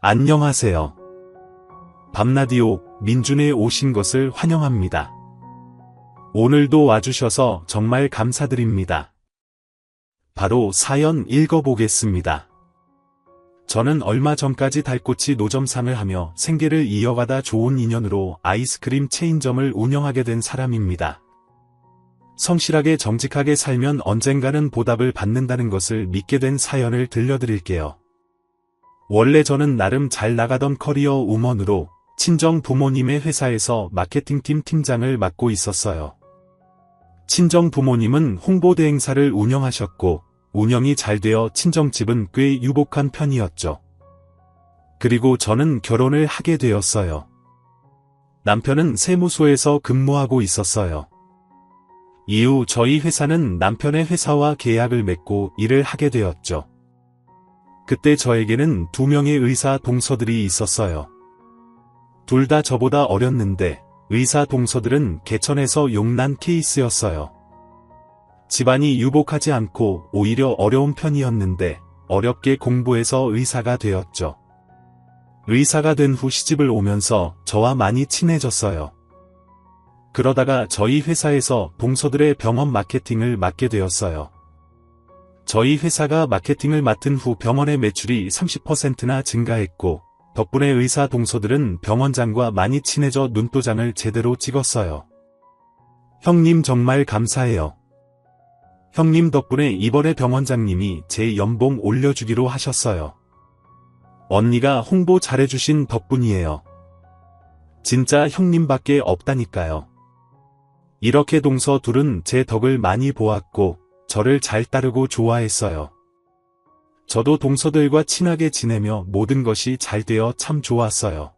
안녕하세요. 밤라디오 민준에 오신 것을 환영합니다. 오늘도 와주셔서 정말 감사드립니다. 바로 사연 읽어보겠습니다. 저는 얼마 전까지 달꽃이 노점상을 하며 생계를 이어가다 좋은 인연으로 아이스크림 체인점을 운영하게 된 사람입니다. 성실하게 정직하게 살면 언젠가는 보답을 받는다는 것을 믿게 된 사연을 들려드릴게요. 원래 저는 나름 잘 나가던 커리어 우먼으로 친정 부모님의 회사에서 마케팅팀 팀장을 맡고 있었어요. 친정 부모님은 홍보대 행사를 운영하셨고 운영이 잘 되어 친정집은 꽤 유복한 편이었죠. 그리고 저는 결혼을 하게 되었어요. 남편은 세무소에서 근무하고 있었어요. 이후 저희 회사는 남편의 회사와 계약을 맺고 일을 하게 되었죠. 그때 저에게는 2명의 의사 동서들이 있었어요. 둘 다 저보다 어렸는데 의사 동서들은 개천에서 용난 케이스였어요. 집안이 유복하지 않고 오히려 어려운 편이었는데 어렵게 공부해서 의사가 되었죠. 의사가 된 후 시집을 오면서 저와 많이 친해졌어요. 그러다가 저희 회사에서 동서들의 병원 마케팅을 맡게 되었어요. 저희 회사가 마케팅을 맡은 후 병원의 매출이 30%나 증가했고 덕분에 의사 동서들은 병원장과 많이 친해져 눈도장을 제대로 찍었어요. 형님 정말 감사해요. 형님 덕분에 이번에 병원장님이 제 연봉 올려주기로 하셨어요. 언니가 홍보 잘해주신 덕분이에요. 진짜 형님밖에 없다니까요. 이렇게 동서 둘은 제 덕을 많이 보았고 저를 잘 따르고 좋아했어요. 저도 동서들과 친하게 지내며 모든 것이 잘 되어 참 좋았어요.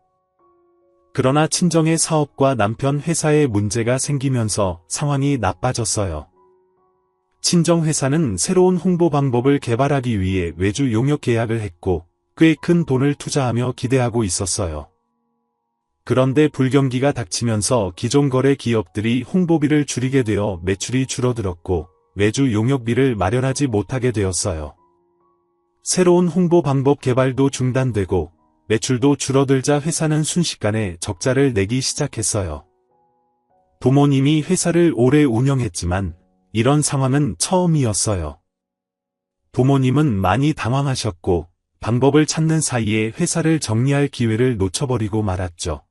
그러나 친정의 사업과 남편 회사에 문제가 생기면서 상황이 나빠졌어요. 친정 회사는 새로운 홍보 방법을 개발하기 위해 외주 용역 계약을 했고 꽤 큰 돈을 투자하며 기대하고 있었어요. 그런데 불경기가 닥치면서 기존 거래 기업들이 홍보비를 줄이게 되어 매출이 줄어들었고 외주 용역비를 마련하지 못하게 되었어요. 새로운 홍보 방법 개발도 중단되고 매출도 줄어들자 회사는 순식간에 적자를 내기 시작했어요. 부모님이 회사를 오래 운영했지만 이런 상황은 처음이었어요. 부모님은 많이 당황하셨고 방법을 찾는 사이에 회사를 정리할 기회를 놓쳐버리고 말았죠.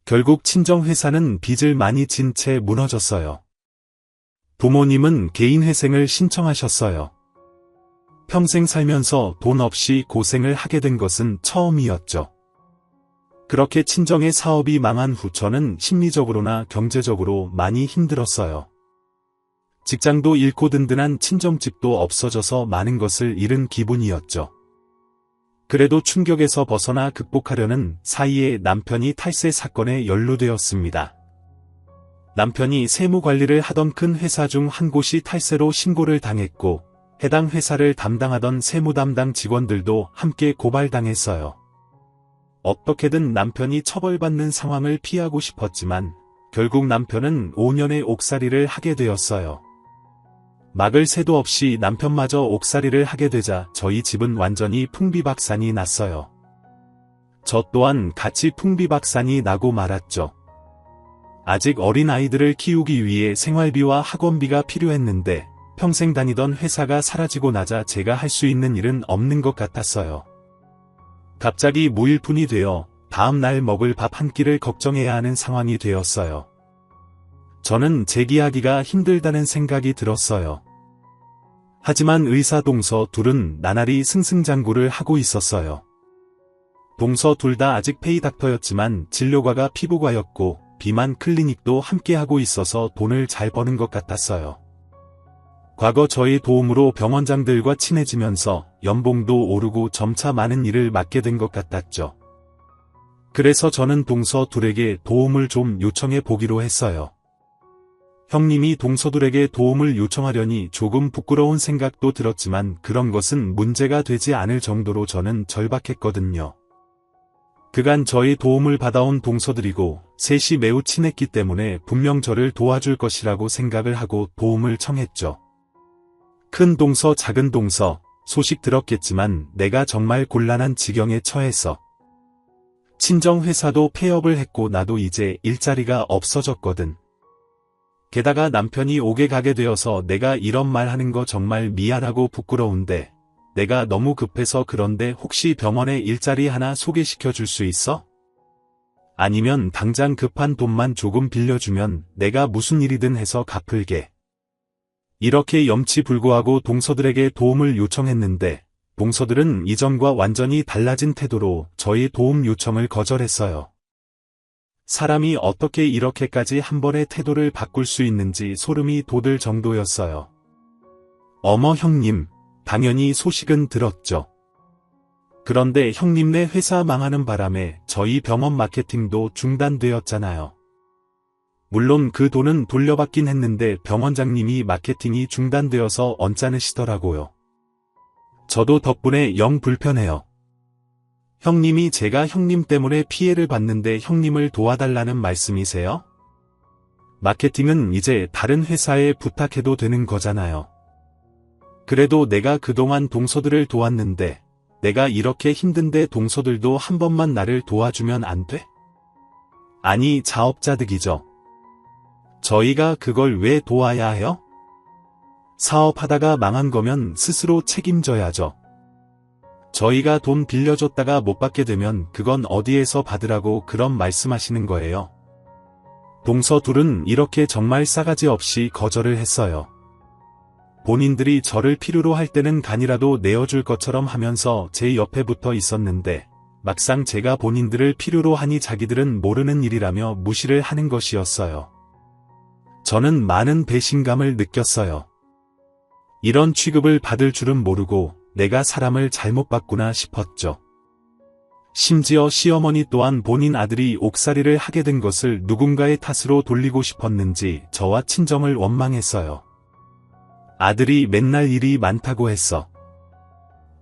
결국 친정 회사는 빚을 많이 진 채 무너졌어요. 부모님은 개인회생을 신청하셨어요. 평생 살면서 돈 없이 고생을 하게 된 것은 처음이었죠. 그렇게 친정의 사업이 망한 후 저는 심리적으로나 경제적으로 많이 힘들었어요. 직장도 잃고 든든한 친정집도 없어져서 많은 것을 잃은 기분이었죠. 그래도 충격에서 벗어나 극복하려는 사이에 남편이 탈세 사건에 연루되었습니다. 남편이 세무관리를 하던 큰 회사 중 한 곳이 탈세로 신고를 당했고 해당 회사를 담당하던 세무 담당 직원들도 함께 고발당했어요. 어떻게든 남편이 처벌받는 상황을 피하고 싶었지만 결국 남편은 5년의 옥살이를 하게 되었어요. 막을 새도 없이 남편마저 옥살이를 하게 되자 저희 집은 완전히 풍비박산이 났어요. 저 또한 같이 풍비박산이 나고 말았죠. 아직 어린 아이들을 키우기 위해 생활비와 학원비가 필요했는데 평생 다니던 회사가 사라지고 나자 제가 할 수 있는 일은 없는 것 같았어요. 갑자기 무일푼이 되어 다음 날 먹을 밥 한 끼를 걱정해야 하는 상황이 되었어요. 저는 재기하기가 힘들다는 생각이 들었어요. 하지만 의사 동서 둘은 나날이 승승장구를 하고 있었어요. 동서 둘 다 아직 페이닥터였지만 진료과가 피부과였고 비만 클리닉도 함께 하고 있어서 돈을 잘 버는 것 같았어요. 과거 저의 도움으로 병원장들과 친해지면서 연봉도 오르고 점차 많은 일을 맡게 된 것 같았죠. 그래서 저는 동서 둘에게 도움을 좀 요청해 보기로 했어요. 형님이 동서둘에게 도움을 요청하려니 조금 부끄러운 생각도 들었지만 그런 것은 문제가 되지 않을 정도로 저는 절박했거든요. 그간 저의 도움을 받아온 동서들이고 셋이 매우 친했기 때문에 분명 저를 도와줄 것이라고 생각을 하고 도움을 청했죠. 큰 동서, 작은 동서, 소식 들었겠지만 내가 정말 곤란한 지경에 처해서 친정 회사도 폐업을 했고 나도 이제 일자리가 없어졌거든. 게다가 남편이 옥에 가게 되어서 내가 이런 말 하는 거 정말 미안하고 부끄러운데 내가 너무 급해서 그런데 혹시 병원에 일자리 하나 소개시켜 줄 수 있어? 아니면 당장 급한 돈만 조금 빌려주면 내가 무슨 일이든 해서 갚을게. 이렇게 염치불구하고 동서들에게 도움을 요청했는데 동서들은 이전과 완전히 달라진 태도로 저의 도움 요청을 거절했어요. 사람이 어떻게 이렇게까지 한 번에 태도를 바꿀 수 있는지 소름이 돋을 정도였어요. 어머 형님, 당연히 소식은 들었죠. 그런데 형님네 회사 망하는 바람에 저희 병원 마케팅도 중단되었잖아요. 물론 그 돈은 돌려받긴 했는데 병원장님이 마케팅이 중단되어서 언짢으시더라고요. 저도 덕분에 영 불편해요. 형님이 제가 형님 때문에 피해를 봤는데 형님을 도와달라는 말씀이세요? 마케팅은 이제 다른 회사에 부탁해도 되는 거잖아요. 그래도 내가 그동안 동서들을 도왔는데 내가 이렇게 힘든데 동서들도 한 번만 나를 도와주면 안 돼? 아니 자업자득이죠. 저희가 그걸 왜 도와야 해요? 사업하다가 망한 거면 스스로 책임져야죠. 저희가 돈 빌려줬다가 못 받게 되면 그건 어디에서 받으라고 그런 말씀하시는 거예요. 동서 둘은 이렇게 정말 싸가지 없이 거절을 했어요. 본인들이 저를 필요로 할 때는 간이라도 내어줄 것처럼 하면서 제 옆에 붙어 있었는데 막상 제가 본인들을 필요로 하니 자기들은 모르는 일이라며 무시를 하는 것이었어요. 저는 많은 배신감을 느꼈어요. 이런 취급을 받을 줄은 모르고 내가 사람을 잘못 봤구나 싶었죠. 심지어 시어머니 또한 본인 아들이 옥살이를 하게 된 것을 누군가의 탓으로 돌리고 싶었는지 저와 친정을 원망했어요. 아들이 맨날 일이 많다고 했어.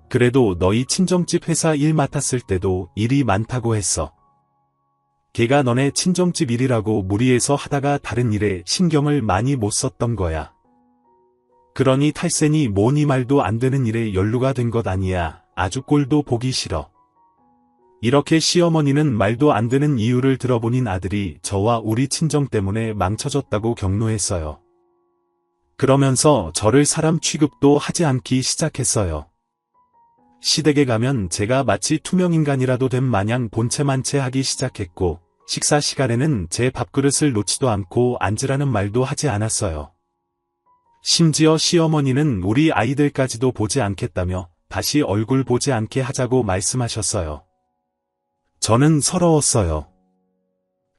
그래도 너희 친정집 회사 일 맡았을 때도 일이 많다고 했어. 걔가 너네 친정집 일이라고 무리해서 하다가 다른 일에 신경을 많이 못 썼던 거야. 그러니 탈세니 뭐니 말도 안 되는 일에 연루가 된 것 아니야. 아주 꼴도 보기 싫어. 이렇게 시어머니는 말도 안 되는 이유를 들어보닌 아들이 저와 우리 친정 때문에 망쳐졌다고 격노했어요. 그러면서 저를 사람 취급도 하지 않기 시작했어요. 시댁에 가면 제가 마치 투명인간이라도 된 마냥 본체만체 하기 시작했고 식사 시간에는 제 밥그릇을 놓지도 않고 앉으라는 말도 하지 않았어요. 심지어 시어머니는 우리 아이들까지도 보지 않겠다며 다시 얼굴 보지 않게 하자고 말씀하셨어요. 저는 서러웠어요.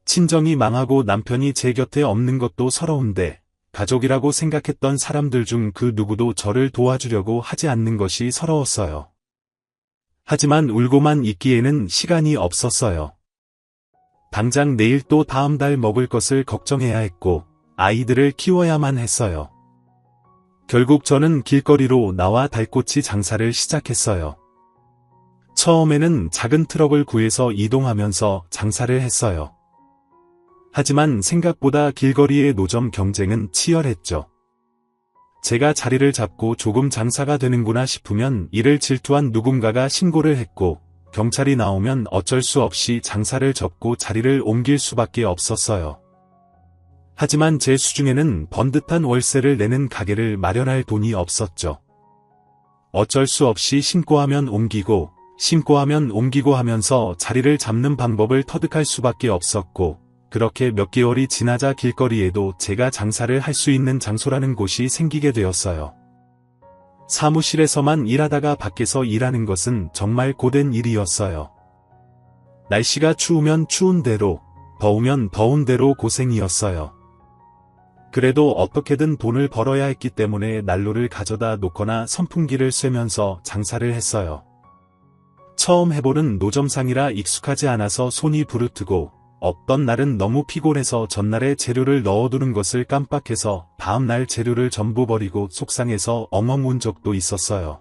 친정이 망하고 남편이 제 곁에 없는 것도 서러운데 가족이라고 생각했던 사람들 중 그 누구도 저를 도와주려고 하지 않는 것이 서러웠어요. 하지만 울고만 있기에는 시간이 없었어요. 당장 내일 또 다음 달 먹을 것을 걱정해야 했고 아이들을 키워야만 했어요. 결국 저는 길거리로 나와 달꼬치 장사를 시작했어요. 처음에는 작은 트럭을 구해서 이동하면서 장사를 했어요. 하지만 생각보다 길거리의 노점 경쟁은 치열했죠. 제가 자리를 잡고 조금 장사가 되는구나 싶으면 이를 질투한 누군가가 신고를 했고 경찰이 나오면 어쩔 수 없이 장사를 접고 자리를 옮길 수밖에 없었어요. 하지만 제 수중에는 번듯한 월세를 내는 가게를 마련할 돈이 없었죠. 어쩔 수 없이 신고하면 옮기고 신고하면 옮기고 하면서 자리를 잡는 방법을 터득할 수밖에 없었고 그렇게 몇 개월이 지나자 길거리에도 제가 장사를 할 수 있는 장소라는 곳이 생기게 되었어요. 사무실에서만 일하다가 밖에서 일하는 것은 정말 고된 일이었어요. 날씨가 추우면 추운 대로, 더우면 더운 대로 고생이었어요. 그래도 어떻게든 돈을 벌어야 했기 때문에 난로를 가져다 놓거나 선풍기를 쐬면서 장사를 했어요. 처음 해보는 노점상이라 익숙하지 않아서 손이 부르트고 없던 날은 너무 피곤해서 전날에 재료를 넣어두는 것을 깜빡해서 다음날 재료를 전부 버리고 속상해서 엉엉 운 적도 있었어요.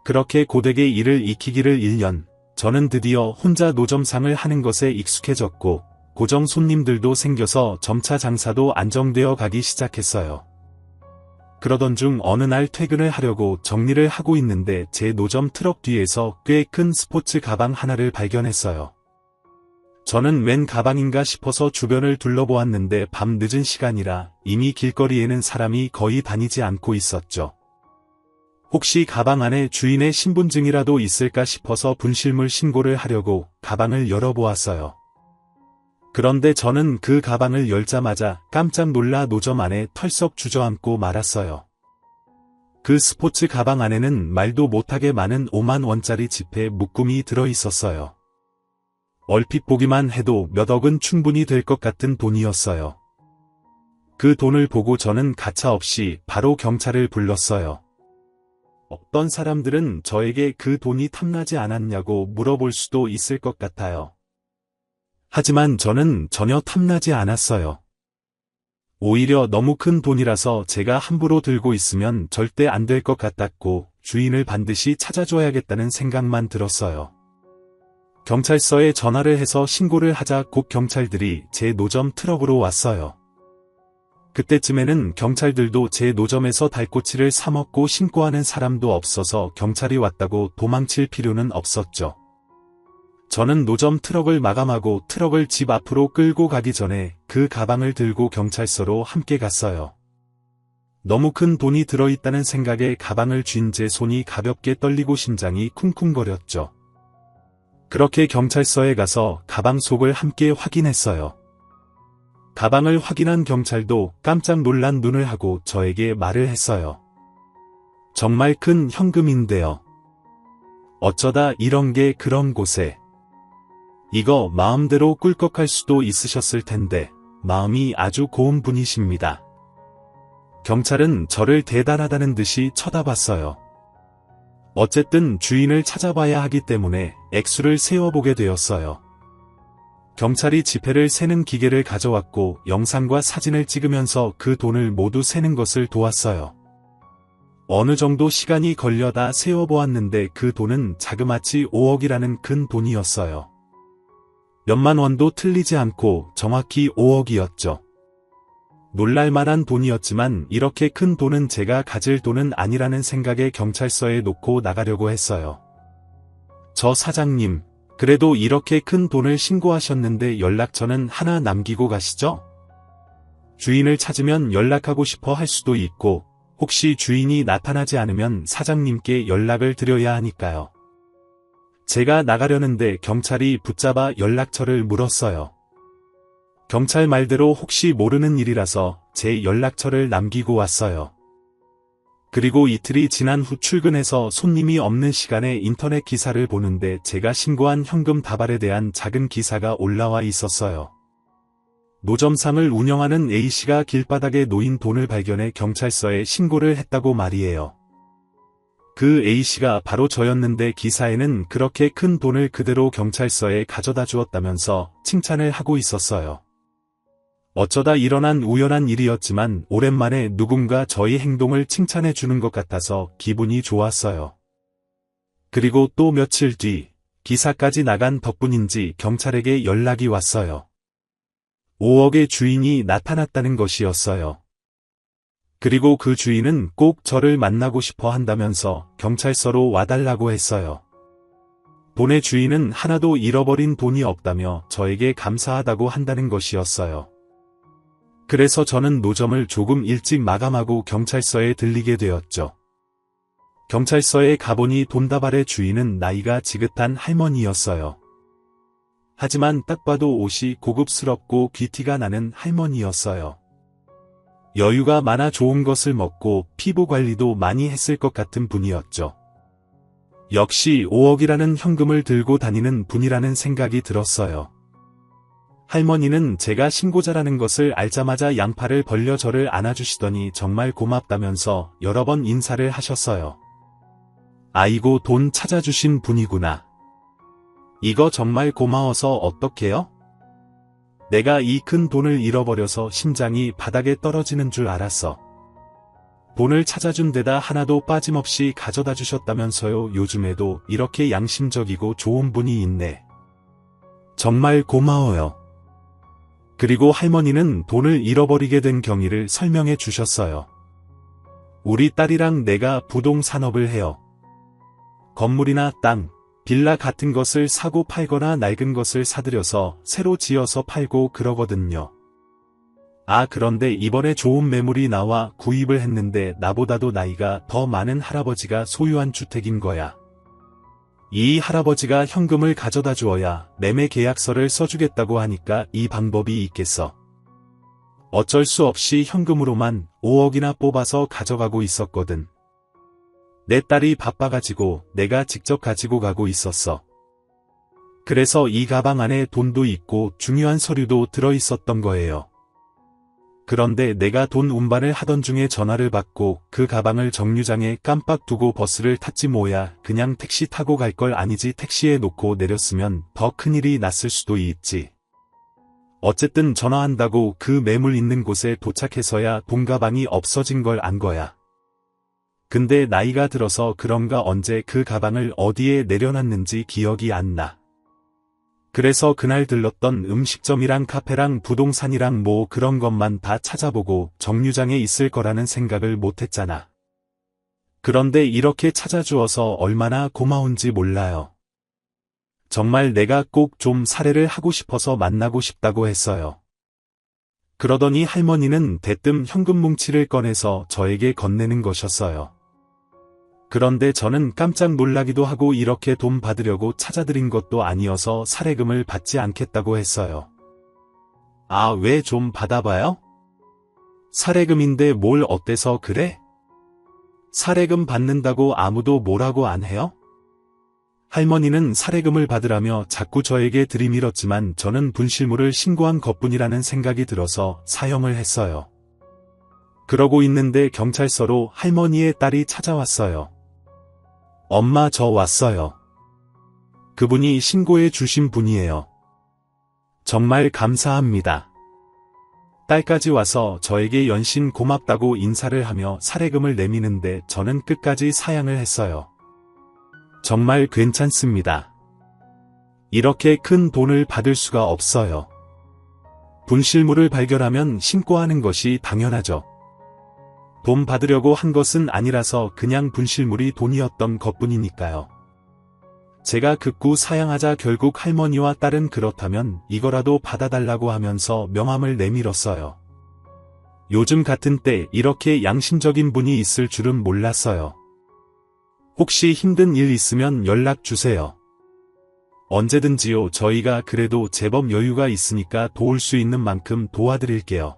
그렇게 고되게 일을 익히기를 1년, 저는 드디어 혼자 노점상을 하는 것에 익숙해졌고 고정 손님들도 생겨서 점차 장사도 안정되어 가기 시작했어요. 그러던 중 어느 날 퇴근을 하려고 정리를 하고 있는데 제 노점 트럭 뒤에서 꽤 큰 스포츠 가방 하나를 발견했어요. 저는 웬 가방인가 싶어서 주변을 둘러보았는데 밤 늦은 시간이라 이미 길거리에는 사람이 거의 다니지 않고 있었죠. 혹시 가방 안에 주인의 신분증이라도 있을까 싶어서 분실물 신고를 하려고 가방을 열어보았어요. 그런데 저는 그 가방을 열자마자 깜짝 놀라 노점 안에 털썩 주저앉고 말았어요. 그 스포츠 가방 안에는 말도 못하게 많은 5만 원짜리 지폐 묶음이 들어있었어요. 얼핏 보기만 해도 몇 억은 충분히 될 것 같은 돈이었어요. 그 돈을 보고 저는 가차없이 바로 경찰을 불렀어요. 어떤 사람들은 저에게 그 돈이 탐나지 않았냐고 물어볼 수도 있을 것 같아요. 하지만 저는 전혀 탐나지 않았어요. 오히려 너무 큰 돈이라서 제가 함부로 들고 있으면 절대 안 될 것 같았고 주인을 반드시 찾아줘야겠다는 생각만 들었어요. 경찰서에 전화를 해서 신고를 하자 곧 경찰들이 제 노점 트럭으로 왔어요. 그때쯤에는 경찰들도 제 노점에서 달꼬치를 사 먹고 신고하는 사람도 없어서 경찰이 왔다고 도망칠 필요는 없었죠. 저는 노점 트럭을 마감하고 트럭을 집 앞으로 끌고 가기 전에 그 가방을 들고 경찰서로 함께 갔어요. 너무 큰 돈이 들어있다는 생각에 가방을 쥔 제 손이 가볍게 떨리고 심장이 쿵쿵거렸죠. 그렇게 경찰서에 가서 가방 속을 함께 확인했어요. 가방을 확인한 경찰도 깜짝 놀란 눈을 하고 저에게 말을 했어요. 정말 큰 현금인데요. 어쩌다 이런 게 그런 곳에. 이거 마음대로 꿀꺽할 수도 있으셨을 텐데 마음이 아주 고운 분이십니다. 경찰은 저를 대단하다는 듯이 쳐다봤어요. 어쨌든 주인을 찾아봐야 하기 때문에 액수를 세어보게 되었어요. 경찰이 지폐를 세는 기계를 가져왔고 영상과 사진을 찍으면서 그 돈을 모두 세는 것을 도왔어요. 어느 정도 시간이 걸려 다 세어보았는데 그 돈은 자그마치 5억이라는 큰 돈이었어요. 몇만 원도 틀리지 않고 정확히 5억이었죠. 놀랄만한 돈이었지만 이렇게 큰 돈은 제가 가질 돈은 아니라는 생각에 경찰서에 놓고 나가려고 했어요. 저 사장님, 그래도 이렇게 큰 돈을 신고하셨는데 연락처는 하나 남기고 가시죠? 주인을 찾으면 연락하고 싶어 할 수도 있고 혹시 주인이 나타나지 않으면 사장님께 연락을 드려야 하니까요. 제가 나가려는데 경찰이 붙잡아 연락처를 물었어요. 경찰 말대로 혹시 모르는 일이라서 제 연락처를 남기고 왔어요. 그리고 이틀이 지난 후 출근해서 손님이 없는 시간에 인터넷 기사를 보는데 제가 신고한 현금 다발에 대한 작은 기사가 올라와 있었어요. 노점상을 운영하는 A씨가 길바닥에 놓인 돈을 발견해 경찰서에 신고를 했다고 말이에요. 그 A씨가 바로 저였는데 기사에는 그렇게 큰 돈을 그대로 경찰서에 가져다 주었다면서 칭찬을 하고 있었어요. 어쩌다 일어난 우연한 일이었지만 오랜만에 누군가 저희 행동을 칭찬해 주는 것 같아서 기분이 좋았어요. 그리고 또 며칠 뒤 기사까지 나간 덕분인지 경찰에게 연락이 왔어요. 5억의 주인이 나타났다는 것이었어요. 그리고 그 주인은 꼭 저를 만나고 싶어 한다면서 경찰서로 와달라고 했어요. 돈의 주인은 하나도 잃어버린 돈이 없다며 저에게 감사하다고 한다는 것이었어요. 그래서 저는 노점을 조금 일찍 마감하고 경찰서에 들리게 되었죠. 경찰서에 가보니 돈다발의 주인은 나이가 지긋한 할머니였어요. 하지만 딱 봐도 옷이 고급스럽고 귀티가 나는 할머니였어요. 여유가 많아 좋은 것을 먹고 피부 관리도 많이 했을 것 같은 분이었죠. 역시 5억이라는 현금을 들고 다니는 분이라는 생각이 들었어요. 할머니는 제가 신고자라는 것을 알자마자 양팔을 벌려 저를 안아주시더니 정말 고맙다면서 여러 번 인사를 하셨어요. 아이고 돈 찾아주신 분이구나. 이거 정말 고마워서 어떡해요? 내가 이 큰 돈을 잃어버려서 심장이 바닥에 떨어지는 줄 알았어. 돈을 찾아준 데다 하나도 빠짐없이 가져다 주셨다면서요. 요즘에도 이렇게 양심적이고 좋은 분이 있네. 정말 고마워요. 그리고 할머니는 돈을 잃어버리게 된 경위를 설명해 주셨어요. 우리 딸이랑 내가 부동산업을 해요. 건물이나 땅, 빌라 같은 것을 사고 팔거나 낡은 것을 사들여서 새로 지어서 팔고 그러거든요. 그런데 이번에 좋은 매물이 나와 구입을 했는데 나보다도 나이가 더 많은 할아버지가 소유한 주택인 거야. 이 할아버지가 현금을 가져다 주어야 매매 계약서를 써주겠다고 하니까 이 방법이 있겠어. 어쩔 수 없이 현금으로만 5억이나 뽑아서 가져가고 있었거든. 내 딸이 바빠가지고 내가 직접 가지고 가고 있었어. 그래서 이 가방 안에 돈도 있고 중요한 서류도 들어있었던 거예요. 그런데 내가 돈 운반을 하던 중에 전화를 받고 그 가방을 정류장에 깜빡 두고 버스를 탔지 뭐야. 그냥 택시 타고 갈 걸 아니지. 택시에 놓고 내렸으면 더 큰일이 났을 수도 있지. 어쨌든 전화한다고 그 매물 있는 곳에 도착해서야 돈 가방이 없어진 걸 안 거야. 근데 나이가 들어서 그런가 언제 그 가방을 어디에 내려놨는지 기억이 안 나. 그래서 그날 들렀던 음식점이랑 카페랑 부동산이랑 뭐 그런 것만 다 찾아보고 정류장에 있을 거라는 생각을 못했잖아. 그런데 이렇게 찾아주어서 얼마나 고마운지 몰라요. 정말 내가 꼭 좀 살해를 하고 싶어서 만나고 싶다고 했어요. 그러더니 할머니는 대뜸 현금 뭉치를 꺼내서 저에게 건네는 것이었어요. 그런데 저는 깜짝 놀라기도 하고 이렇게 돈 받으려고 찾아드린 것도 아니어서 살해금을 받지 않겠다고 했어요. 왜 좀 받아봐요? 살해금인데 뭘 어때서 그래? 살해금 받는다고 아무도 뭐라고 안 해요? 할머니는 살해금을 받으라며 자꾸 저에게 들이밀었지만 저는 분실물을 신고한 것뿐이라는 생각이 들어서 사형을 했어요. 그러고 있는데 경찰서로 할머니의 딸이 찾아왔어요. 엄마, 저 왔어요. 그분이 신고해 주신 분이에요. 정말 감사합니다. 딸까지 와서 저에게 연신 고맙다고 인사를 하며 살해금을 내미는데 저는 끝까지 사양을 했어요. 정말 괜찮습니다. 이렇게 큰 돈을 받을 수가 없어요. 분실물을 발견하면 신고하는 것이 당연하죠. 돈 받으려고 한 것은 아니라서 그냥 분실물이 돈이었던 것뿐이니까요. 제가 극구 사양하자 결국 할머니와 딸은 그렇다면 이거라도 받아달라고 하면서 명함을 내밀었어요. 요즘 같은 때 이렇게 양심적인 분이 있을 줄은 몰랐어요. 혹시 힘든 일 있으면 연락 주세요. 언제든지요. 저희가 그래도 제법 여유가 있으니까 도울 수 있는 만큼 도와드릴게요.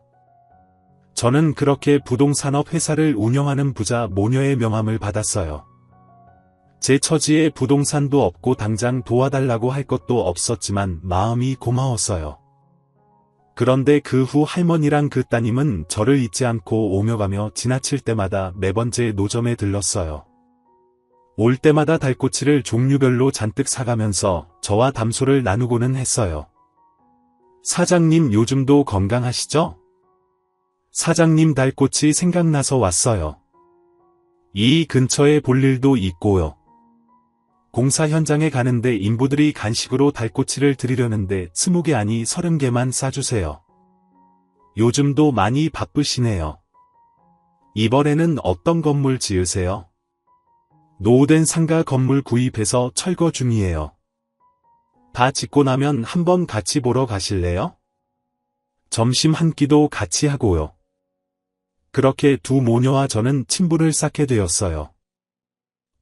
저는 그렇게 부동산업 회사를 운영하는 부자 모녀의 명함을 받았어요. 제 처지에 부동산도 없고 당장 도와달라고 할 것도 없었지만 마음이 고마웠어요. 그런데 그 후 할머니랑 그 따님은 저를 잊지 않고 오며 가며 지나칠 때마다 매번 제 노점에 들렀어요. 올 때마다 달꼬치를 종류별로 잔뜩 사가면서 저와 담소를 나누고는 했어요. 사장님, 요즘도 건강하시죠? 사장님, 달꼬치 생각나서 왔어요. 이 근처에 볼 일도 있고요. 공사 현장에 가는데 인부들이 간식으로 달꼬치를 드리려는데 20개 아니 30개만 싸주세요. 요즘도 많이 바쁘시네요. 이번에는 어떤 건물 지으세요? 노후된 상가 건물 구입해서 철거 중이에요. 다 짓고 나면 한번 같이 보러 가실래요? 점심 한 끼도 같이 하고요. 그렇게 두 모녀와 저는 친분을 쌓게 되었어요.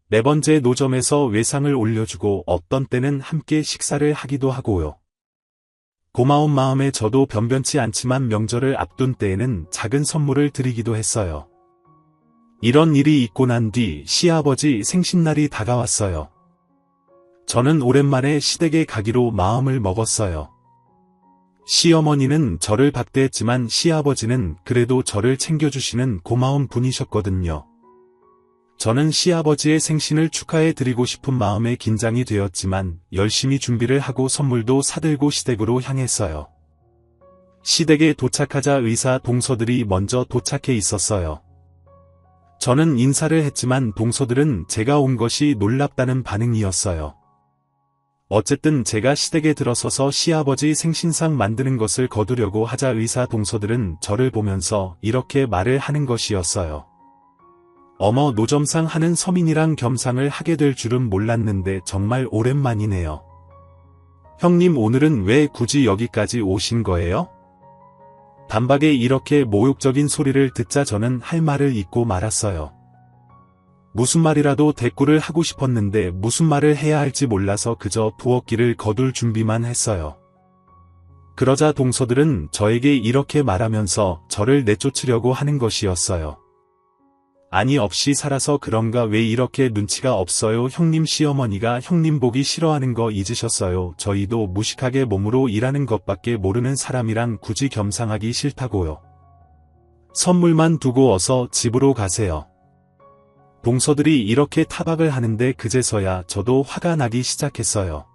매번 제 노점에서 외상을 올려주고 어떤 때는 함께 식사를 하기도 하고요. 고마운 마음에 저도 변변치 않지만 명절을 앞둔 때에는 작은 선물을 드리기도 했어요. 이런 일이 있고 난 뒤 시아버지 생신날이 다가왔어요. 저는 오랜만에 시댁에 가기로 마음을 먹었어요. 시어머니는 저를 박대했지만 시아버지는 그래도 저를 챙겨주시는 고마운 분이셨거든요. 저는 시아버지의 생신을 축하해 드리고 싶은 마음에 긴장이 되었지만 열심히 준비를 하고 선물도 사들고 시댁으로 향했어요. 시댁에 도착하자 의사 동서들이 먼저 도착해 있었어요. 저는 인사를 했지만 동서들은 제가 온 것이 놀랍다는 반응이었어요. 어쨌든 제가 시댁에 들어서서 시아버지 생신상 만드는 것을 거두려고 하자 의사 동서들은 저를 보면서 이렇게 말을 하는 것이었어요. 어머 노점상 하는 서민이랑 겸상을 하게 될 줄은 몰랐는데 정말 오랜만이네요. 형님 오늘은 왜 굳이 여기까지 오신 거예요? 단박에 이렇게 모욕적인 소리를 듣자 저는 할 말을 잊고 말았어요. 무슨 말이라도 대꾸를 하고 싶었는데 무슨 말을 해야 할지 몰라서 그저 부엌길을 거둘 준비만 했어요. 그러자 동서들은 저에게 이렇게 말하면서 저를 내쫓으려고 하는 것이었어요. 아니 없이 살아서 그런가 왜 이렇게 눈치가 없어요? 형님 시어머니가 형님 보기 싫어하는 거 잊으셨어요? 저희도 무식하게 몸으로 일하는 것밖에 모르는 사람이랑 굳이 겸상하기 싫다고요. 선물만 두고 어서 집으로 가세요. 동서들이 이렇게 타박을 하는데 그제서야 저도 화가 나기 시작했어요.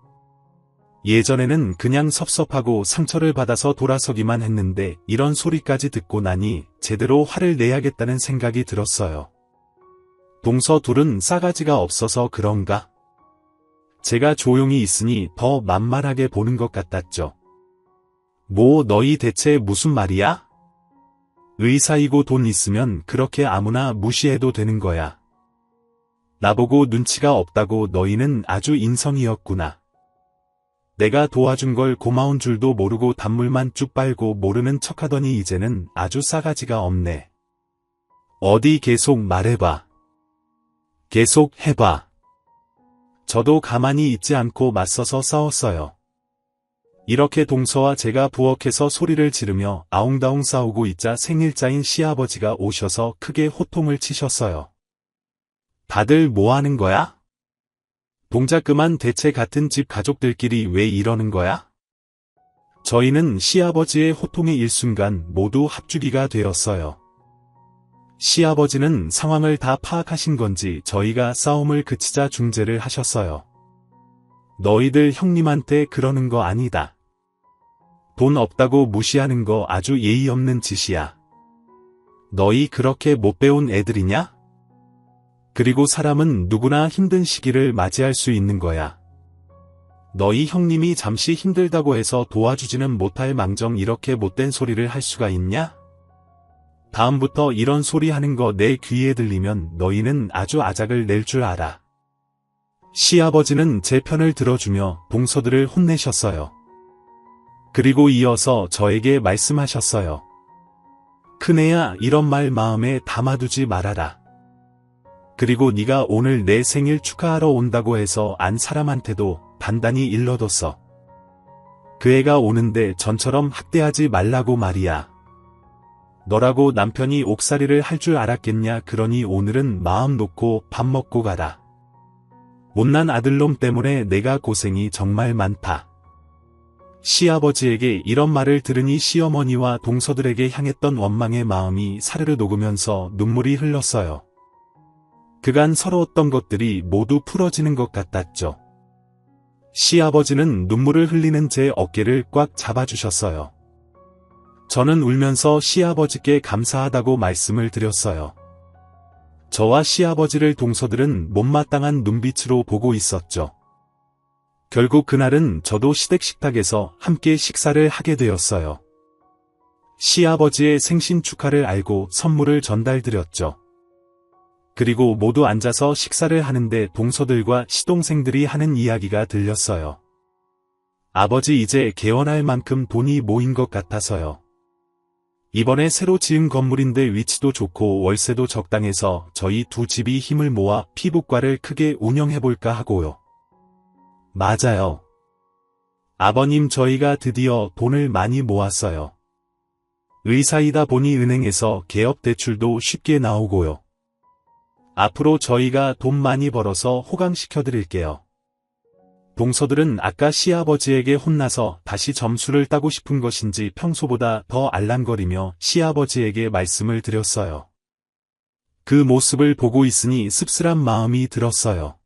예전에는 그냥 섭섭하고 상처를 받아서 돌아서기만 했는데 이런 소리까지 듣고 나니 제대로 화를 내야겠다는 생각이 들었어요. 동서 둘은 싸가지가 없어서 그런가? 제가 조용히 있으니 더 만만하게 보는 것 같았죠. 뭐 너희 대체 무슨 말이야? 의사이고 돈 있으면 그렇게 아무나 무시해도 되는 거야. 나보고 눈치가 없다고 너희는 아주 인성이었구나. 내가 도와준 걸 고마운 줄도 모르고 단물만 쭉 빨고 모르는 척하더니 이제는 아주 싸가지가 없네. 어디 계속 말해봐. 계속 해봐. 저도 가만히 있지 않고 맞서서 싸웠어요. 이렇게 동서와 제가 부엌에서 소리를 지르며 아웅다웅 싸우고 있자 생일자인 시아버지가 오셔서 크게 호통을 치셨어요. 다들 뭐 하는 거야? 동작 그만 대체 같은 집 가족들끼리 왜 이러는 거야? 저희는 시아버지의 호통의 일순간 모두 합주기가 되었어요. 시아버지는 상황을 다 파악하신 건지 저희가 싸움을 그치자 중재를 하셨어요. 너희들 형님한테 그러는 거 아니다. 돈 없다고 무시하는 거 아주 예의 없는 짓이야. 너희 그렇게 못 배운 애들이냐? 그리고 사람은 누구나 힘든 시기를 맞이할 수 있는 거야. 너희 형님이 잠시 힘들다고 해서 도와주지는 못할 망정 이렇게 못된 소리를 할 수가 있냐? 다음부터 이런 소리 하는 거 내 귀에 들리면 너희는 아주 아작을 낼 줄 알아. 시아버지는 제 편을 들어주며 동서들을 혼내셨어요. 그리고 이어서 저에게 말씀하셨어요. 큰애야 이런 말 마음에 담아두지 말아라. 그리고 네가 오늘 내 생일 축하하러 온다고 해서 안 사람한테도 단단히 일러뒀어. 그 애가 오는데 전처럼 학대하지 말라고 말이야. 너라고 남편이 옥살이를 할 줄 알았겠냐. 그러니 오늘은 마음 놓고 밥 먹고 가라. 못난 아들놈 때문에 내가 고생이 정말 많다. 시아버지에게 이런 말을 들으니 시어머니와 동서들에게 향했던 원망의 마음이 사르르 녹으면서 눈물이 흘렀어요. 그간 서러웠던 것들이 모두 풀어지는 것 같았죠. 시아버지는 눈물을 흘리는 제 어깨를 꽉 잡아주셨어요. 저는 울면서 시아버지께 감사하다고 말씀을 드렸어요. 저와 시아버지를 동서들은 못마땅한 눈빛으로 보고 있었죠. 결국 그날은 저도 시댁 식탁에서 함께 식사를 하게 되었어요. 시아버지의 생신 축하를 알고 선물을 전달드렸죠. 그리고 모두 앉아서 식사를 하는데 동서들과 시동생들이 하는 이야기가 들렸어요. 아버지 이제 개원할 만큼 돈이 모인 것 같아서요. 이번에 새로 지은 건물인데 위치도 좋고 월세도 적당해서 저희 두 집이 힘을 모아 피부과를 크게 운영해볼까 하고요. 맞아요. 아버님 저희가 드디어 돈을 많이 모았어요. 의사이다 보니 은행에서 개업 대출도 쉽게 나오고요. 앞으로 저희가 돈 많이 벌어서 호강시켜드릴게요. 동서들은 아까 시아버지에게 혼나서 다시 점수를 따고 싶은 것인지 평소보다 더 알랑거리며 시아버지에게 말씀을 드렸어요. 그 모습을 보고 있으니 씁쓸한 마음이 들었어요.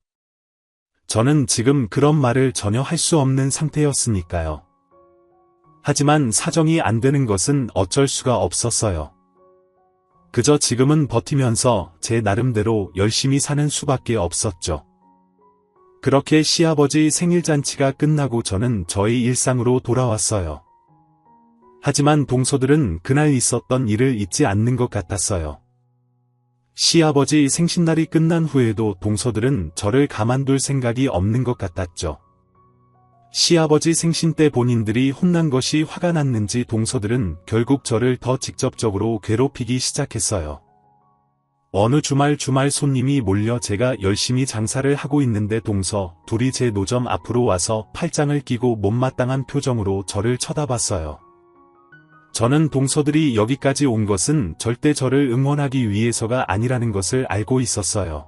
저는 지금 그런 말을 전혀 할 수 없는 상태였으니까요. 하지만 사정이 안 되는 것은 어쩔 수가 없었어요. 그저 지금은 버티면서 제 나름대로 열심히 사는 수밖에 없었죠. 그렇게 시아버지 생일잔치가 끝나고 저는 저의 일상으로 돌아왔어요. 하지만 동서들은 그날 있었던 일을 잊지 않는 것 같았어요. 시아버지 생신날이 끝난 후에도 동서들은 저를 가만둘 생각이 없는 것 같았죠. 시아버지 생신 때 본인들이 혼난 것이 화가 났는지 동서들은 결국 저를 더 직접적으로 괴롭히기 시작했어요. 어느 주말 손님이 몰려 제가 열심히 장사를 하고 있는데 동서 둘이 제 노점 앞으로 와서 팔짱을 끼고 못마땅한 표정으로 저를 쳐다봤어요. 저는 동서들이 여기까지 온 것은 절대 저를 응원하기 위해서가 아니라는 것을 알고 있었어요.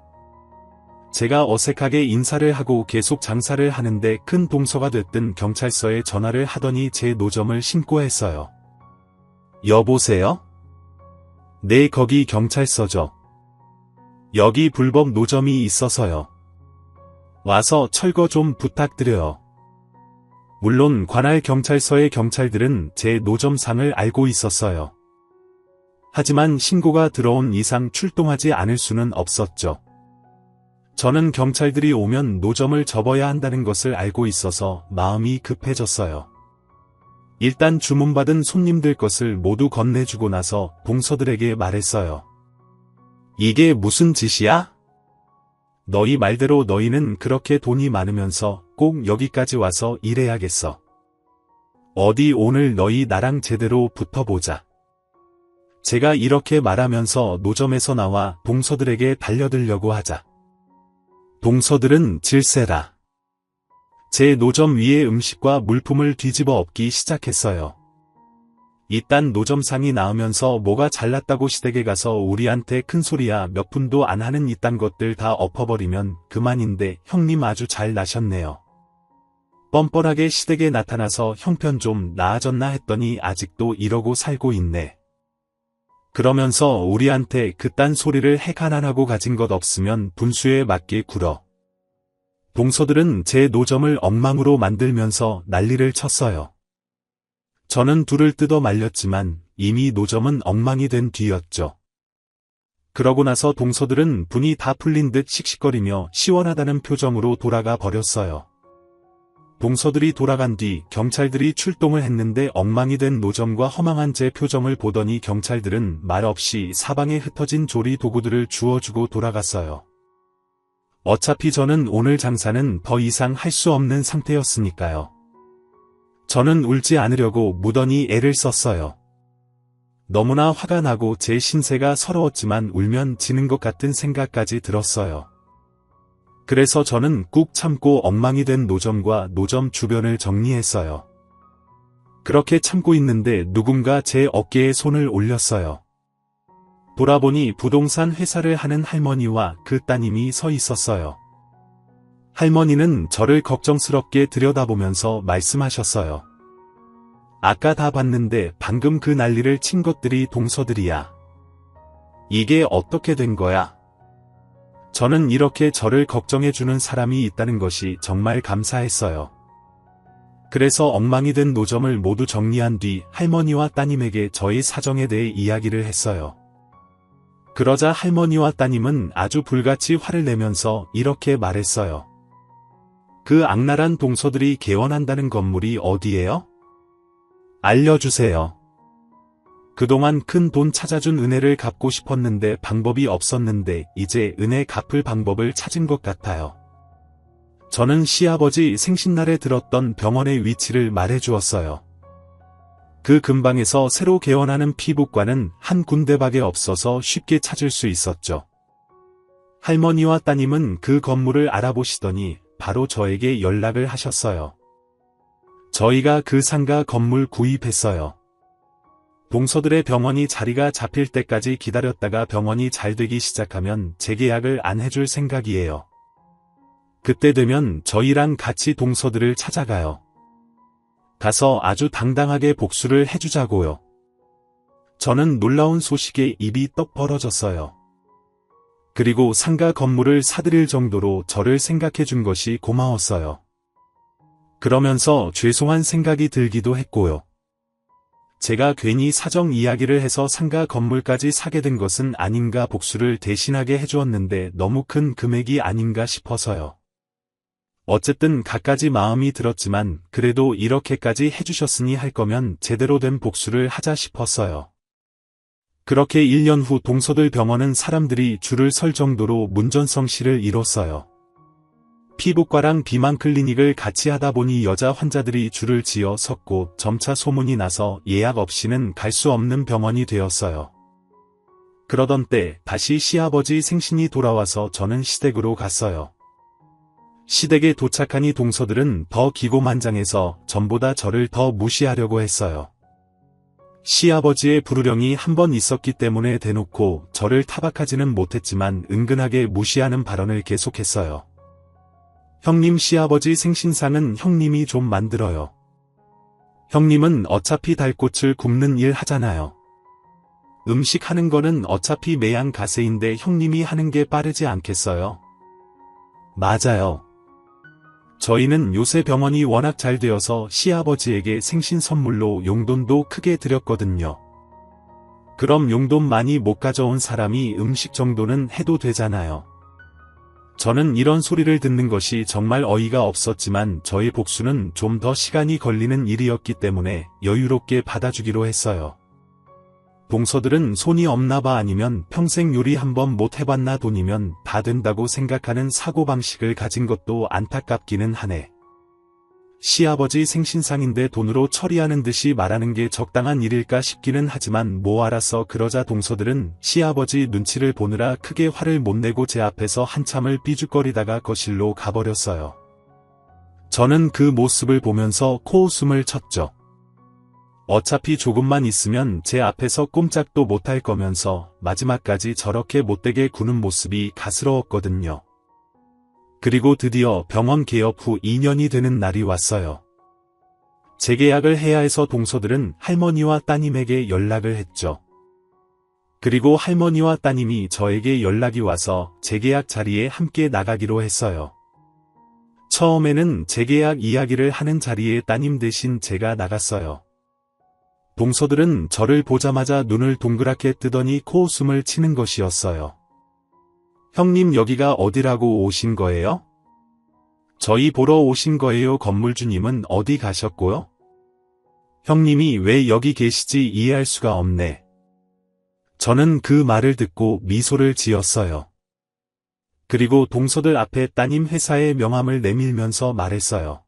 제가 어색하게 인사를 하고 계속 장사를 하는데 큰 동서가 됐든 경찰서에 전화를 하더니 제 노점을 신고했어요. 여보세요? 네, 거기 경찰서죠. 여기 불법 노점이 있어서요. 와서 철거 좀 부탁드려요. 물론 관할 경찰서의 경찰들은 제 노점상을 알고 있었어요. 하지만 신고가 들어온 이상 출동하지 않을 수는 없었죠. 저는 경찰들이 오면 노점을 접어야 한다는 것을 알고 있어서 마음이 급해졌어요. 일단 주문받은 손님들 것을 모두 건네주고 나서 동서들에게 말했어요. 이게 무슨 짓이야? 너희 말대로 너희는 그렇게 돈이 많으면서 꼭 여기까지 와서 일해야겠어. 어디 오늘 너희 나랑 제대로 붙어보자. 제가 이렇게 말하면서 노점에서 나와 동서들에게 달려들려고 하자. 동서들은 질세라. 제 노점 위에 음식과 물품을 뒤집어 엎기 시작했어요. 이딴 노점상이 나오면서 뭐가 잘났다고 시댁에 가서 우리한테 큰소리야 몇 푼도 안 하는 이딴 것들 다 엎어버리면 그만인데 형님 아주 잘 나셨네요. 뻔뻔하게 시댁에 나타나서 형편 좀 나아졌나 했더니 아직도 이러고 살고 있네. 그러면서 우리한테 그딴 소리를 해가난하고 가진 것 없으면 분수에 맞게 굴어. 동서들은 제 노점을 엉망으로 만들면서 난리를 쳤어요. 저는 둘을 뜯어 말렸지만 이미 노점은 엉망이 된 뒤였죠. 그러고 나서 동서들은 분이 다 풀린 듯 씩씩거리며 시원하다는 표정으로 돌아가 버렸어요. 동서들이 돌아간 뒤 경찰들이 출동을 했는데 엉망이 된 노점과 허망한 제 표정을 보더니 경찰들은 말없이 사방에 흩어진 조리 도구들을 주워주고 돌아갔어요. 어차피 저는 오늘 장사는 더 이상 할 수 없는 상태였으니까요. 저는 울지 않으려고 무던히 애를 썼어요. 너무나 화가 나고 제 신세가 서러웠지만 울면 지는 것 같은 생각까지 들었어요. 그래서 저는 꾹 참고 엉망이 된 노점과 노점 주변을 정리했어요. 그렇게 참고 있는데 누군가 제 어깨에 손을 올렸어요. 돌아보니 부동산 회사를 하는 할머니와 그 따님이 서 있었어요. 할머니는 저를 걱정스럽게 들여다보면서 말씀하셨어요. 아까 다 봤는데 방금 그 난리를 친 것들이 동서들이야. 이게 어떻게 된 거야? 저는 이렇게 저를 걱정해주는 사람이 있다는 것이 정말 감사했어요. 그래서 엉망이 된 노점을 모두 정리한 뒤 할머니와 따님에게 저희 사정에 대해 이야기를 했어요. 그러자 할머니와 따님은 아주 불같이 화를 내면서 이렇게 말했어요. 그 악랄한 동서들이 개원한다는 건물이 어디예요? 알려주세요. 그동안 큰 돈 찾아준 은혜를 갚고 싶었는데 방법이 없었는데 이제 은혜 갚을 방법을 찾은 것 같아요. 저는 시아버지 생신날에 들었던 병원의 위치를 말해주었어요. 그 근방에서 새로 개원하는 피부과는 한 군데밖에 없어서 쉽게 찾을 수 있었죠. 할머니와 따님은 그 건물을 알아보시더니 바로 저에게 연락을 하셨어요. 저희가 그 상가 건물 구입했어요. 동서들의 병원이 자리가 잡힐 때까지 기다렸다가 병원이 잘 되기 시작하면 재계약을 안 해줄 생각이에요. 그때 되면 저희랑 같이 동서들을 찾아가요. 가서 아주 당당하게 복수를 해주자고요. 저는 놀라운 소식에 입이 떡 벌어졌어요. 그리고 상가 건물을 사들일 정도로 저를 생각해준 것이 고마웠어요. 그러면서 죄송한 생각이 들기도 했고요. 제가 괜히 사정 이야기를 해서 상가 건물까지 사게 된 것은 아닌가 복수를 대신하게 해주었는데 너무 큰 금액이 아닌가 싶어서요. 어쨌든 갖가지 마음이 들었지만 그래도 이렇게까지 해주셨으니 할 거면 제대로 된 복수를 하자 싶었어요. 그렇게 1년 후 동서들 병원은 사람들이 줄을 설 정도로 문전성시를 이뤘어요. 피부과랑 비만 클리닉을 같이 하다 보니 여자 환자들이 줄을 지어 섰고 점차 소문이 나서 예약 없이는 갈 수 없는 병원이 되었어요. 그러던 때 다시 시아버지 생신이 돌아와서 저는 시댁으로 갔어요. 시댁에 도착하니 동서들은 더 기고만장해서 전보다 저를 더 무시하려고 했어요. 시아버지의 불우령이 한 번 있었기 때문에 대놓고 저를 타박하지는 못했지만 은근하게 무시하는 발언을 계속했어요. 형님 시아버지 생신상은 형님이 좀 만들어요. 형님은 어차피 달꽃을 굽는 일 하잖아요. 음식 하는 거는 어차피 매양 가세인데 형님이 하는 게 빠르지 않겠어요? 맞아요. 저희는 요새 병원이 워낙 잘 되어서 시아버지에게 생신 선물로 용돈도 크게 드렸거든요. 그럼 용돈 많이 못 가져온 사람이 음식 정도는 해도 되잖아요. 저는 이런 소리를 듣는 것이 정말 어이가 없었지만 저의 복수는 좀 더 시간이 걸리는 일이었기 때문에 여유롭게 받아주기로 했어요. 동서들은 손이 없나봐 아니면 평생 요리 한번 못 해봤나 돈이면 다 된다고 생각하는 사고방식을 가진 것도 안타깝기는 하네. 시아버지 생신상인데 돈으로 처리하는 듯이 말하는 게 적당한 일일까 싶기는 하지만 뭐 알아서 그러자 동서들은 시아버지 눈치를 보느라 크게 화를 못 내고 제 앞에서 한참을 삐죽거리다가 거실로 가버렸어요. 저는 그 모습을 보면서 코웃음을 쳤죠. 어차피 조금만 있으면 제 앞에서 꼼짝도 못할 거면서 마지막까지 저렇게 못되게 구는 모습이 가스러웠거든요. 그리고 드디어 병원 개업 후 2년이 되는 날이 왔어요. 재계약을 해야 해서 동서들은 할머니와 따님에게 연락을 했죠. 그리고 할머니와 따님이 저에게 연락이 와서 재계약 자리에 함께 나가기로 했어요. 처음에는 재계약 이야기를 하는 자리에 따님 대신 제가 나갔어요. 동서들은 저를 보자마자 눈을 동그랗게 뜨더니 코웃음을 치는 것이었어요. 형님 여기가 어디라고 오신 거예요? 저희 보러 오신 거예요. 건물주님은 어디 가셨고요? 형님이 왜 여기 계시지 이해할 수가 없네. 저는 그 말을 듣고 미소를 지었어요. 그리고 동서들 앞에 따님 회사의 명함을 내밀면서 말했어요.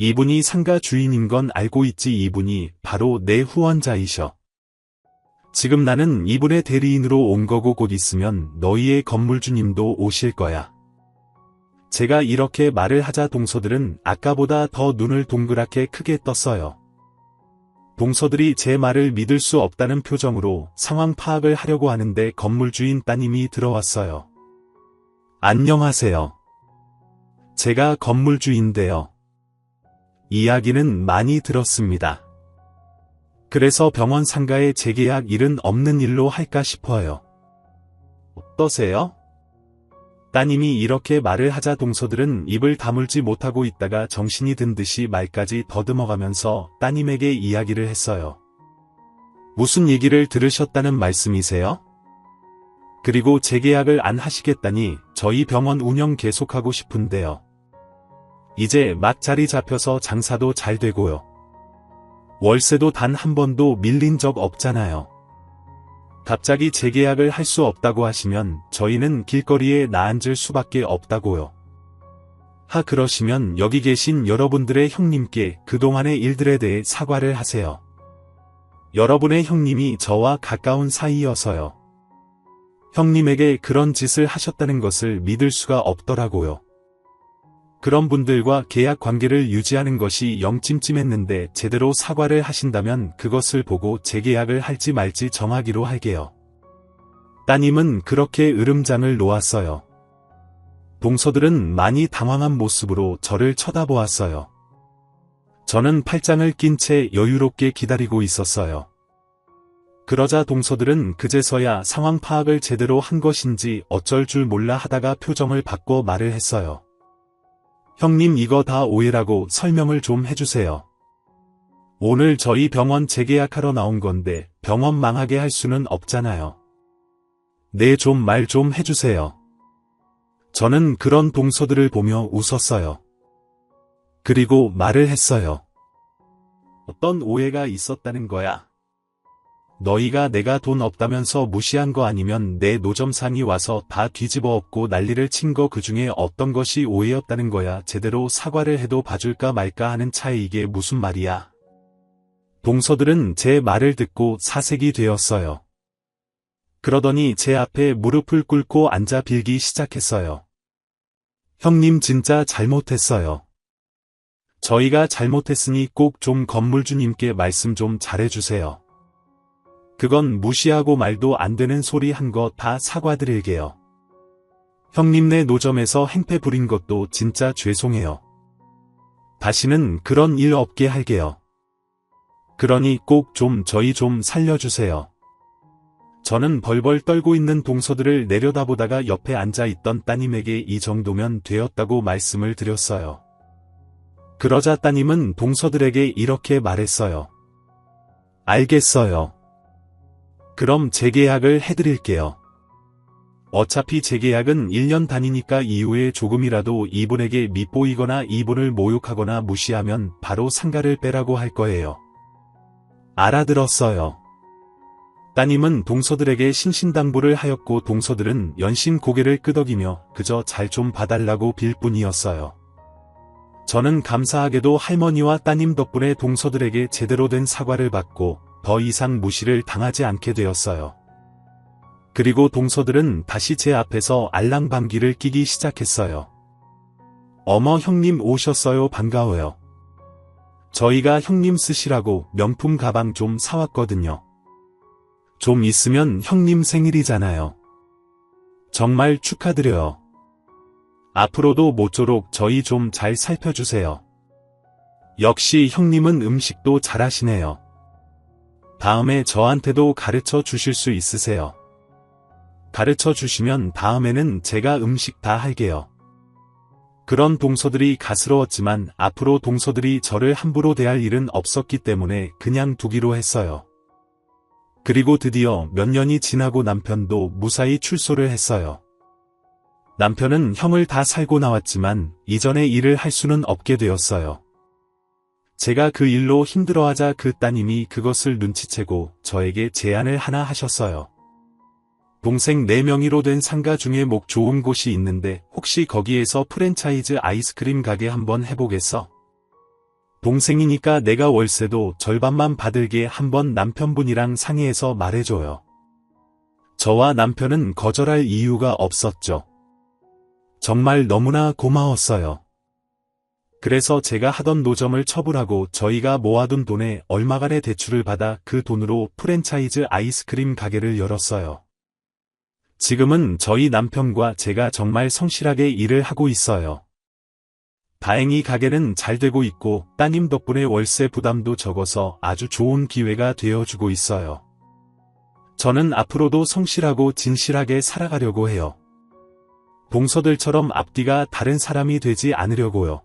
이분이 상가 주인인 건 알고 있지. 이분이 바로 내 후원자이셔. 지금 나는 이분의 대리인으로 온 거고 곧 있으면 너희의 건물주님도 오실 거야. 제가 이렇게 말을 하자 동서들은 아까보다 더 눈을 동그랗게 크게 떴어요. 동서들이 제 말을 믿을 수 없다는 표정으로 상황 파악을 하려고 하는데 건물주인 따님이 들어왔어요. 안녕하세요. 제가 건물주인데요. 이야기는 많이 들었습니다. 그래서 병원 상가의 재계약 일은 없는 일로 할까 싶어요. 어떠세요? 따님이 이렇게 말을 하자 동서들은 입을 다물지 못하고 있다가 정신이 든 듯이 말까지 더듬어가면서 따님에게 이야기를 했어요. 무슨 얘기를 들으셨다는 말씀이세요? 그리고 재계약을 안 하시겠다니 저희 병원 운영 계속하고 싶은데요. 이제 막 자리 잡혀서 장사도 잘 되고요. 월세도 단 한 번도 밀린 적 없잖아요. 갑자기 재계약을 할 수 없다고 하시면 저희는 길거리에 나앉을 수밖에 없다고요. 그러시면 여기 계신 여러분들의 형님께 그동안의 일들에 대해 사과를 하세요. 여러분의 형님이 저와 가까운 사이여서요. 형님에게 그런 짓을 하셨다는 것을 믿을 수가 없더라고요. 그런 분들과 계약 관계를 유지하는 것이 영 찜찜했는데 제대로 사과를 하신다면 그것을 보고 재계약을 할지 말지 정하기로 할게요. 따님은 그렇게 으름장을 놓았어요. 동서들은 많이 당황한 모습으로 저를 쳐다보았어요. 저는 팔짱을 낀 채 여유롭게 기다리고 있었어요. 그러자 동서들은 그제서야 상황 파악을 제대로 한 것인지 어쩔 줄 몰라 하다가 표정을 바꿔 말을 했어요. 형님 이거 다 오해라고 설명을 좀 해주세요. 오늘 저희 병원 재계약하러 나온 건데 병원 망하게 할 수는 없잖아요. 네, 좀 말 좀 해주세요. 저는 그런 동서들을 보며 웃었어요. 그리고 말을 했어요. 어떤 오해가 있었다는 거야? 너희가 내가 돈 없다면서 무시한 거 아니면 내 노점상이 와서 다 뒤집어 엎고 난리를 친 거 그중에 어떤 것이 오해였다는 거야. 제대로 사과를 해도 봐줄까 말까 하는 차에 이게 무슨 말이야. 동서들은 제 말을 듣고 사색이 되었어요. 그러더니 제 앞에 무릎을 꿇고 앉아 빌기 시작했어요. 형님 진짜 잘못했어요. 저희가 잘못했으니 꼭 좀 건물주님께 말씀 좀 잘해주세요. 그건 무시하고 말도 안 되는 소리 한 거 다 사과드릴게요. 형님네 노점에서 행패 부린 것도 진짜 죄송해요. 다시는 그런 일 없게 할게요. 그러니 꼭 좀 저희 좀 살려주세요. 저는 벌벌 떨고 있는 동서들을 내려다보다가 옆에 앉아있던 따님에게 이 정도면 되었다고 말씀을 드렸어요. 그러자 따님은 동서들에게 이렇게 말했어요. 알겠어요. 그럼 재계약을 해드릴게요. 어차피 재계약은 1년 단위니까 이후에 조금이라도 이분에게 밉보이거나 이분을 모욕하거나 무시하면 바로 상가를 빼라고 할 거예요. 알아들었어요. 따님은 동서들에게 신신당부를 하였고 동서들은 연신 고개를 끄덕이며 그저 잘 좀 봐달라고 빌 뿐이었어요. 저는 감사하게도 할머니와 따님 덕분에 동서들에게 제대로 된 사과를 받고 더 이상 무시를 당하지 않게 되었어요. 그리고 동서들은 다시 제 앞에서 알랑방귀를 끼기 시작했어요. 어머 형님 오셨어요. 반가워요. 저희가 형님 쓰시라고 명품 가방 좀 사왔거든요. 좀 있으면 형님 생일이잖아요. 정말 축하드려요. 앞으로도 모쪼록 저희 좀 잘 살펴주세요. 역시 형님은 음식도 잘하시네요. 다음에 저한테도 가르쳐 주실 수 있으세요? 가르쳐 주시면 다음에는 제가 음식 다 할게요. 그런 동서들이 가스러웠지만 앞으로 동서들이 저를 함부로 대할 일은 없었기 때문에 그냥 두기로 했어요. 그리고 드디어 몇 년이 지나고 남편도 무사히 출소를 했어요. 남편은 형을 다 살고 나왔지만 이전의 일을 할 수는 없게 되었어요. 제가 그 일로 힘들어하자 그 따님이 그것을 눈치채고 저에게 제안을 하나 하셨어요. 동생 4명이로 된 상가 중에 목 좋은 곳이 있는데 혹시 거기에서 프랜차이즈 아이스크림 가게 한번 해보겠어? 동생이니까 내가 월세도 절반만 받을게 한번 남편분이랑 상의해서 말해줘요. 저와 남편은 거절할 이유가 없었죠. 정말 너무나 고마웠어요. 그래서 제가 하던 노점을 처분하고 저희가 모아둔 돈에 얼마간의 대출을 받아 그 돈으로 프랜차이즈 아이스크림 가게를 열었어요. 지금은 저희 남편과 제가 정말 성실하게 일을 하고 있어요. 다행히 가게는 잘 되고 있고 따님 덕분에 월세 부담도 적어서 아주 좋은 기회가 되어주고 있어요. 저는 앞으로도 성실하고 진실하게 살아가려고 해요. 동서들처럼 앞뒤가 다른 사람이 되지 않으려고요.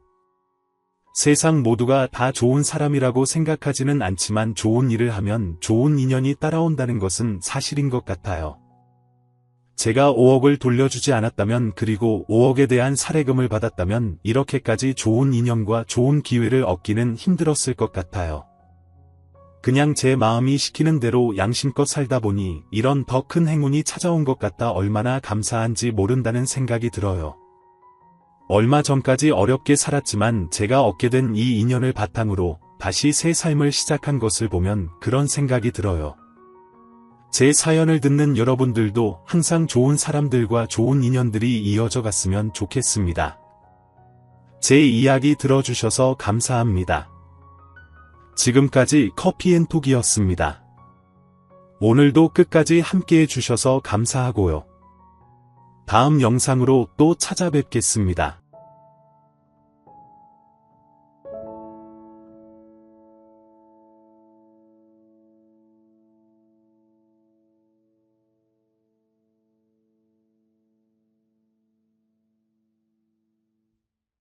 세상 모두가 다 좋은 사람이라고 생각하지는 않지만 좋은 일을 하면 좋은 인연이 따라온다는 것은 사실인 것 같아요. 제가 5억을 돌려주지 않았다면 그리고 5억에 대한 사례금을 받았다면 이렇게까지 좋은 인연과 좋은 기회를 얻기는 힘들었을 것 같아요. 그냥 제 마음이 시키는 대로 양심껏 살다 보니 이런 더 큰 행운이 찾아온 것 같아 얼마나 감사한지 모른다는 생각이 들어요. 얼마 전까지 어렵게 살았지만 제가 얻게 된 이 인연을 바탕으로 다시 새 삶을 시작한 것을 보면 그런 생각이 들어요. 제 사연을 듣는 여러분들도 항상 좋은 사람들과 좋은 인연들이 이어져 갔으면 좋겠습니다. 제 이야기 들어주셔서 감사합니다. 지금까지 커피앤톡이었습니다. 오늘도 끝까지 함께해 주셔서 감사하고요. 다음 영상으로 또 찾아뵙겠습니다.